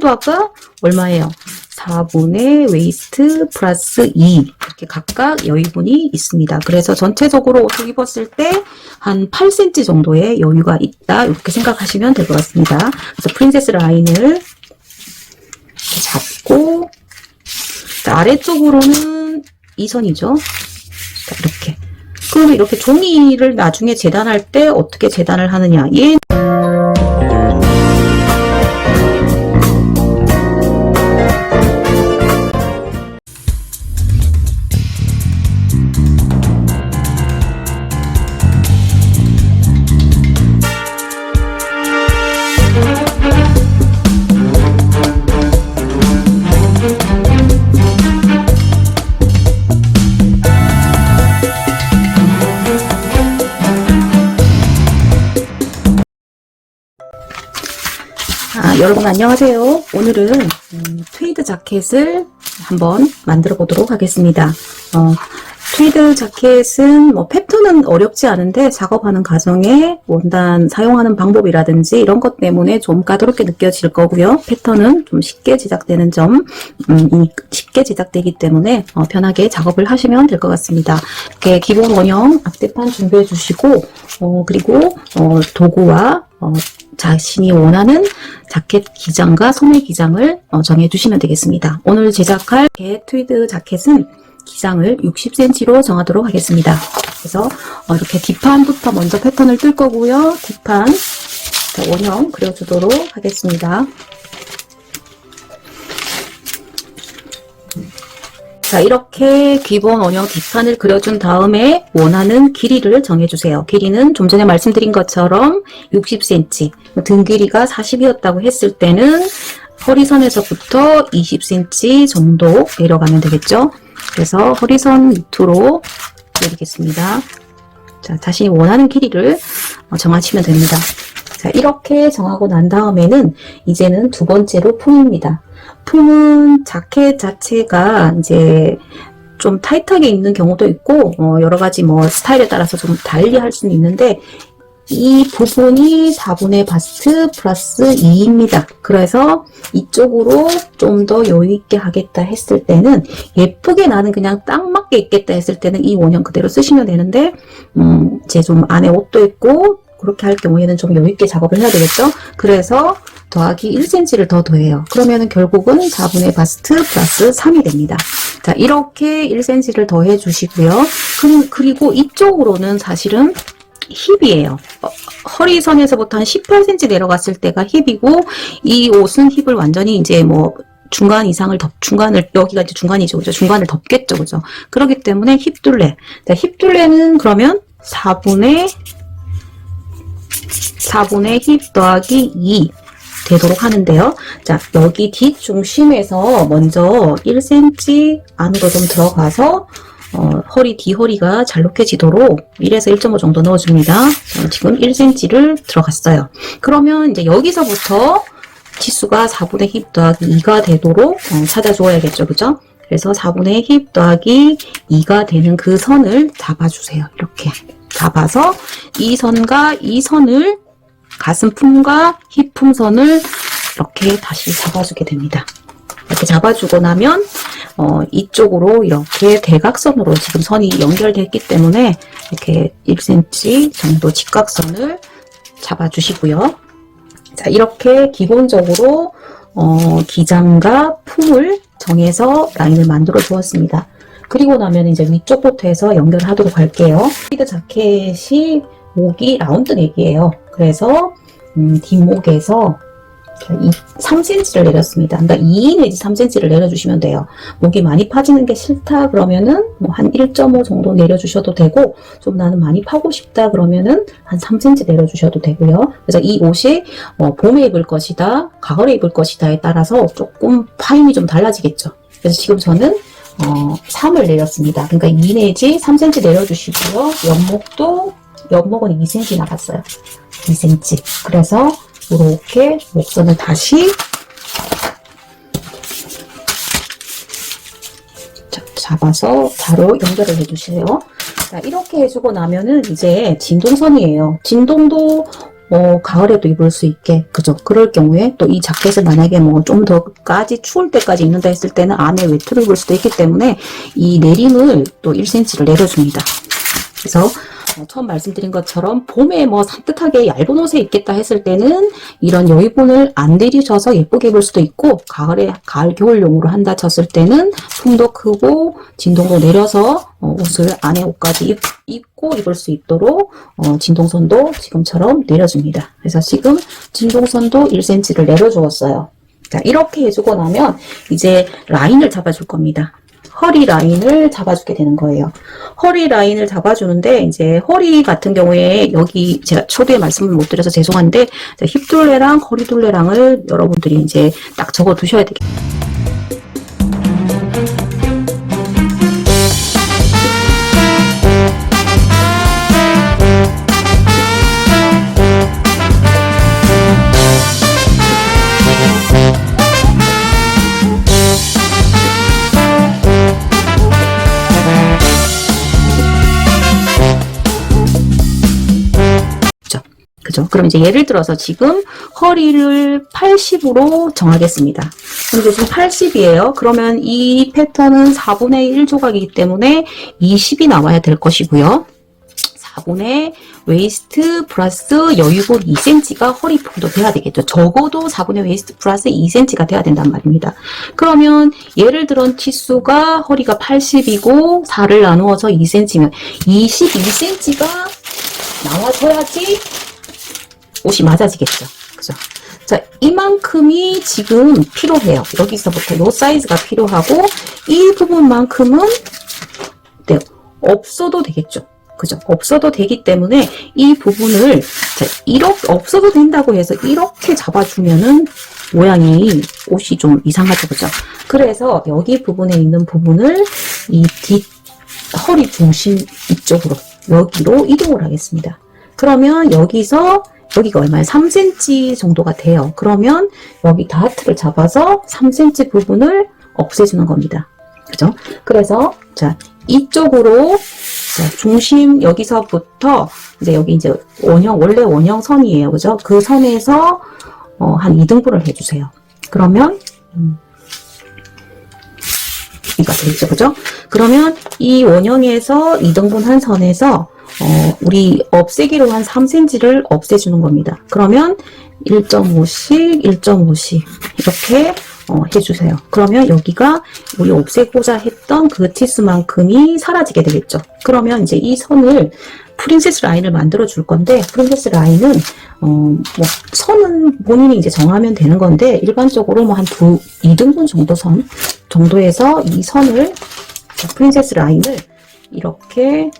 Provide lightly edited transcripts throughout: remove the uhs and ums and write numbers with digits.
도화가 얼마예요? 4분의 웨이스트 플러스 2 이렇게 각각 여유분이 있습니다. 그래서 전체적으로 옷을 입었을 때 한 8cm 정도의 여유가 있다 이렇게 생각하시면 될 것 같습니다. 그래서 프린세스 라인을 이렇게 잡고 자, 아래쪽으로는 이 선이죠. 자, 이렇게. 그러면 이렇게 종이를 나중에 재단할 때 어떻게 재단을 하느냐? 얘 여러분 안녕하세요. 오늘은 트위드 자켓을 한번 만들어 보도록 하겠습니다. 트위드 자켓은 뭐 패턴은 어렵지 않은데 작업하는 과정에 원단 사용하는 방법이라든지 이런 것 때문에 좀 까다롭게 느껴질 거고요. 패턴은 좀 쉽게 제작되는 점, 쉽게 제작되기 때문에 편하게 작업을 하시면 될 것 같습니다. 이렇게 기본 원형 앞대판 준비해 주시고 그리고 도구와 자신이 원하는 자켓 기장과 소매 기장을 정해 주시면 되겠습니다. 오늘 제작할 트위드 자켓은 기장을 60cm로 정하도록 하겠습니다. 그래서 이렇게 뒷판부터 먼저 패턴을 뜰 거고요. 뒷판 원형 그려주도록 하겠습니다. 자, 이렇게 기본 원형 뒷판을 그려준 다음에 원하는 길이를 정해주세요. 길이는 좀 전에 말씀드린 것처럼 60cm, 등 길이가 40이었다고 했을 때는 허리선에서부터 20cm 정도 내려가면 되겠죠. 그래서 허리선 밑으로 내리겠습니다. 자, 자신이 원하는 길이를 정하시면 됩니다. 자, 이렇게 정하고 난 다음에는 이제는 두 번째로 품입니다. 품은 자켓 자체가 이제 좀 타이트하게 입는 경우도 있고 여러 가지 뭐 스타일에 따라서 좀 달리 할 수는 있는데 이 부분이 4분의 바스트 플러스 2입니다. 그래서 이쪽으로 좀 더 여유 있게 하겠다 했을 때는 예쁘게 나는 그냥 딱 맞게 입겠다 했을 때는 이 원형 그대로 쓰시면 되는데 이제 좀 안에 옷도 있고 그렇게 할 경우에는 좀 여유 있게 작업을 해야 되겠죠. 그래서 더하기 1cm를 더 더해요. 그러면은 결국은 4분의 바스트 플러스 3이 됩니다. 자, 이렇게 1cm를 더해 주시고요. 그리고 이쪽으로는 사실은 힙이에요. 허리선에서부터 한 18cm 내려갔을 때가 힙이고 이 옷은 힙을 완전히 이제 뭐 중간 이상을 중간을 여기가 이제 중간이죠. 그죠? 중간을 덮겠죠. 그죠? 그렇기 때문에 힙둘레. 자, 힙둘레는 그러면 4분의 힙 더하기 2 되도록 하는데요. 자, 여기 뒷중심에서 먼저 1cm 안으로 좀 들어가서 뒤허리가 잘록해지도록 1에서 1.5 정도 넣어줍니다. 지금 1cm를 들어갔어요. 그러면 이제 여기서부터 치수가 4분의 힙 더하기 2가 되도록 찾아주어야겠죠. 그죠? 그래서 4분의 힙 더하기 2가 되는 그 선을 잡아주세요. 이렇게 잡아서 이 선과 이 선을 가슴품과 힙품선을 이렇게 다시 잡아주게 됩니다. 이렇게 잡아주고 나면 이쪽으로 이렇게 대각선으로 지금 선이 연결됐기 때문에 이렇게 1cm 정도 직각선을 잡아주시고요. 자, 이렇게 기본적으로 기장과 품을 정해서 라인을 만들어 주었습니다. 그리고 나면 이제 위쪽부터 해서 연결하도록 할게요. 트위드 자켓이 목이 라운드 넥이에요. 그래서 뒷목에서 3cm를 내렸습니다. 그러니까 2 내지 3cm를 내려주시면 돼요. 목이 많이 파지는 게 싫다 그러면은 뭐 한 1.5 정도 내려주셔도 되고 좀 나는 많이 파고 싶다 그러면은 한 3cm 내려주셔도 되고요. 그래서 이 옷이 봄에 입을 것이다, 가을에 입을 것이다에 따라서 조금 파임이 좀 달라지겠죠. 그래서 지금 저는 3을 내렸습니다. 그러니까 2 내지 3cm 내려주시고요. 옆목은 2cm 나갔어요. 2cm. 그래서 이렇게 목선을 다시 잡아서 바로 연결을 해주세요. 자, 이렇게 해주고 나면은 이제 진동선이에요. 진동도 가을에도 입을 수 있게, 그죠? 그럴 경우에 또 이 자켓을 만약에 뭐 좀 더까지 추울 때까지 입는다 했을 때는 안에 외투를 입을 수도 있기 때문에 이 내림을 또 1cm를 내려줍니다. 그래서 처음 말씀드린 것처럼 봄에 뭐 산뜻하게 얇은 옷에 입겠다 했을 때는 이런 여위분을 안 내리셔서 예쁘게 입을 수도 있고, 가을에 가을 겨울용으로 한다 쳤을 때는 손도 크고 진동도 내려서 옷을 안에 옷까지 입고 입을 수 있도록 진동선도 지금처럼 내려줍니다. 그래서 지금 진동선도 1cm를 내려주었어요. 자, 이렇게 해주고 나면 이제 라인을 잡아줄 겁니다. 허리 라인을 잡아주게 되는 거예요. 허리 라인을 잡아주는데, 이제 허리 같은 경우에 여기 제가 초기에 말씀을 못 드려서 죄송한데, 힙 둘레랑 허리 둘레랑을 여러분들이 이제 딱 적어 두셔야 되겠습니다. 그죠? 그럼 이제 예를 들어서 지금 허리를 80으로 정하겠습니다. 그럼 지금 80이에요. 그러면 이 패턴은 4분의 1 조각이기 때문에 20이 나와야 될 것이고요. 4분의 웨이스트 플러스 여유분 2cm가 허리 폭도 돼야 되겠죠. 적어도 4분의 웨이스트 플러스 2cm가 돼야 된단 말입니다. 그러면 예를 들어 치수가 허리가 80이고 4를 나누어서 2cm면 22cm가 나와줘야지 옷이 맞아지겠죠. 그죠? 자, 이만큼이 지금 필요해요. 여기서부터 요 사이즈가 필요하고, 이 부분만큼은 네, 없어도 되겠죠. 그죠? 없어도 되기 때문에 이 부분을, 자, 이렇게 없어도 된다고 해서 이렇게 잡아주면은 모양이 옷이 좀 이상하죠. 그죠? 그래서 여기 부분에 있는 부분을 이 허리 중심 이쪽으로, 여기로 이동을 하겠습니다. 그러면 여기서 여기가 얼마예요? 3cm 정도가 돼요. 그러면 여기 다트를 잡아서 3cm 부분을 없애주는 겁니다. 그죠? 그래서 자, 이쪽으로 자, 중심 여기서부터 이제 여기 이제 원형, 원래 원형 선이에요. 그죠? 그 선에서 한 2등분을 해주세요. 그러면 이가 되겠죠. 그죠? 그러면 이 원형에서 2등분 한 선에서 우리 없애기로 한 3cm를 없애주는 겁니다. 그러면 1.5씩 1.5씩 이렇게 해주세요. 그러면 여기가 우리 없애고자 했던 그 치수만큼이 사라지게 되겠죠. 그러면 이제 이 선을 프린세스 라인을 만들어 줄 건데, 프린세스 라인은 뭐 선은 본인이 이제 정하면 되는 건데, 일반적으로 뭐 한 2등분 정도 선 정도에서 이 선을, 프린세스 라인을 이렇게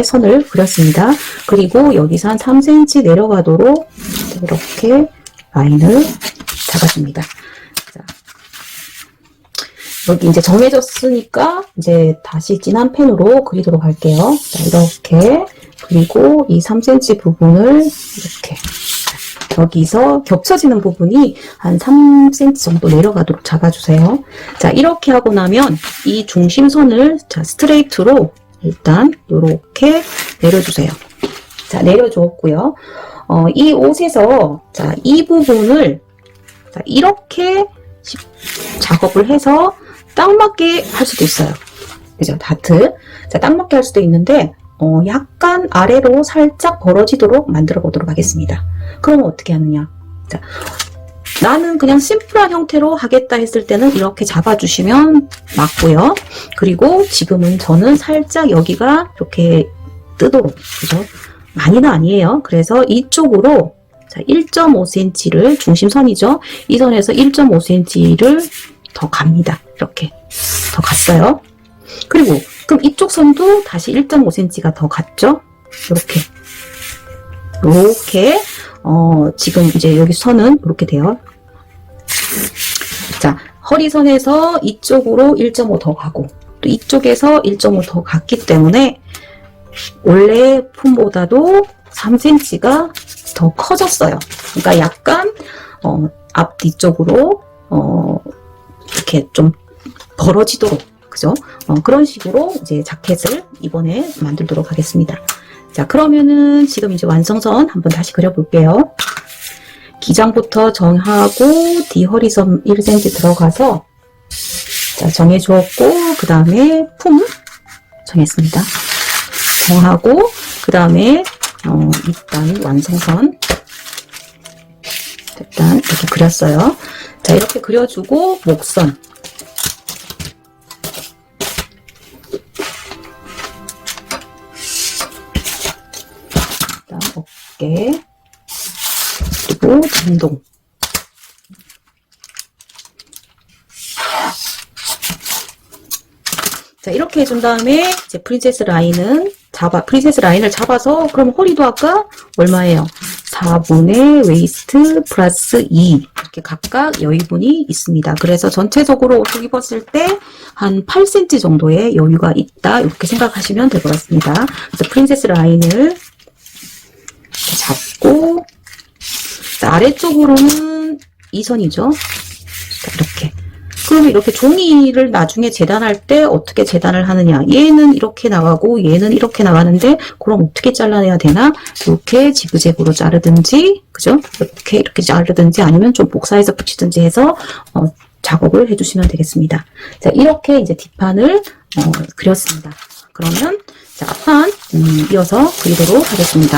선을 그렸습니다. 그리고 여기서 한 3cm 내려가도록 이렇게 라인을 잡아줍니다. 자, 여기 이제 정해졌으니까 이제 다시 진한 펜으로 그리도록 할게요. 자, 이렇게 그리고 이 3cm 부분을 이렇게 여기서 겹쳐지는 부분이 한 3cm 정도 내려가도록 잡아주세요. 자, 이렇게 하고 나면 이 중심선을 자, 스트레이트로 일단 이렇게 내려주세요. 자, 내려주었고요. 이 옷에서 자, 이 부분을 자, 이렇게 작업을 해서 딱 맞게 할 수도 있어요. 그죠? 다트. 자, 딱 맞게 할 수도 있는데 약간 아래로 살짝 벌어지도록 만들어 보도록 하겠습니다. 그러면 어떻게 하느냐? 자, 나는 그냥 심플한 형태로 하겠다 했을 때는 이렇게 잡아주시면 맞고요. 그리고 지금은 저는 살짝 여기가 이렇게 뜨도록, 그죠? 많이는 아니에요. 그래서 이쪽으로 자, 1.5cm를 중심선이죠. 이 선에서 1.5cm를 더 갑니다. 이렇게 더 갔어요. 그리고 그럼 이쪽 선도 다시 1.5cm가 더 갔죠. 이렇게 지금 이제 여기 선은 이렇게 돼요. 자, 허리선에서 이쪽으로 1.5 더 가고 또 이쪽에서 1.5 더 갔기 때문에 원래 품보다도 3cm가 더 커졌어요. 그러니까 약간 앞 뒤쪽으로 이렇게 좀 벌어지도록 그죠? 그런 식으로 이제 자켓을 이번에 만들도록 하겠습니다. 자, 그러면은 지금 이제 완성선 한번 다시 그려볼게요. 기장부터 정하고 D 허리선 1cm 들어가서 자, 정해주었고 그 다음에 품 정했습니다. 정하고 그 다음에 일단 완성선 일단 이렇게 그렸어요. 자, 이렇게 그려주고 목선 그다음 어깨 그리고 전동 자, 이렇게 해준 다음에 이제 프린세스 라인을 잡아서 그럼 허리도 아까 얼마예요? 4분의 웨이스트 플러스 2 이렇게 각각 여유분이 있습니다. 그래서 전체적으로 옷을 입었을 때 한 8cm 정도의 여유가 있다 이렇게 생각하시면 될 것 같습니다. 그래서 프린세스 라인을 잡고 자, 아래쪽으로는 2선이죠. 자, 이렇게 그러면 이렇게 종이를 나중에 재단할 때 어떻게 재단을 하느냐. 얘는 이렇게 나가고 얘는 이렇게 나가는데 그럼 어떻게 잘라내야 되나? 이렇게 지그재그로 자르든지 그죠? 이렇게 자르든지 아니면 좀 복사해서 붙이든지 해서 작업을 해주시면 되겠습니다. 자, 이렇게 이제 뒷판을 그렸습니다. 그러면 자, 앞판 이어서 그리도록 하겠습니다.